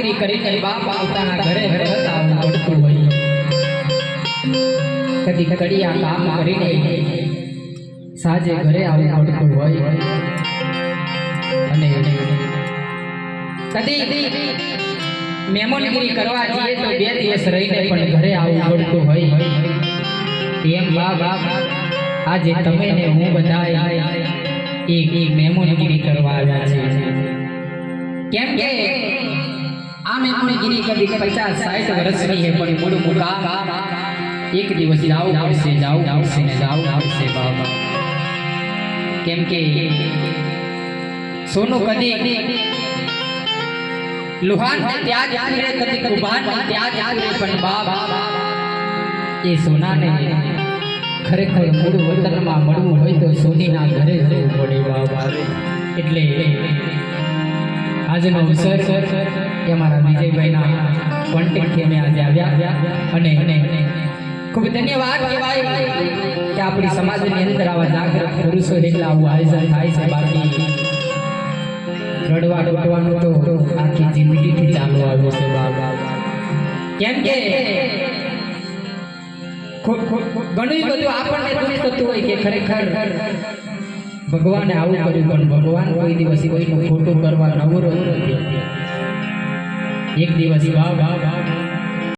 મેમોનગીરી કરીને બાપ પોતાના ઘરે હતા આવું પડતું હોય કદી કડિયા કામ કરીને સાજે ઘરે આવું પડતું હોય અને કદી મેમોનગીરી કરવા જઈએ તો 2 દિવસ રહીને પણ ઘરે આવું પડતું હોય એમ બાપ આજે તમે ને હું બધા એક મેમોનગીરી કરવા આવ્યા છે કેમ કે આ મેમોનગીરી કદી 50-60 વર્ષની હે પણ મૂળ મુકામ એક દિવસ જાવું પડશે ને જાવું પડશે બાબા કેમ કે સોનું કદી લુહાન ત્યાગ કરે કદી કુભાન ત્યાગ કરે પણ બાબા એ સોનાને ખરેખર મૂળ વતનમાં મળવું હોય તો સોનીના ઘરે જવું પડે બાબા એટલે આજનો અવસર એ અમારા વિજયભાઈના કોન્ટેક્ટથી અમે આજે આવ્યા અને ખૂબ ધન્યવાદ કહેવાય કે આપણી સમાજની અંદર આવા જાગૃત પુરુષો એટલા આવું આયોજન થાય છે બાકી રડવા ડોટવાનું તો આખી જિંદગીથી ચાલુ આવ્યું છે બાબા કેમ કે ઘણું બધું આપણને દુઃખ થતું હોય કે ખરેખર ભગવાને આવું કર્યું પણ ભગવાન કોઈ દિવસ કોઈનું ખોટું કરવા નવરો નથી એક દિવસ બાબા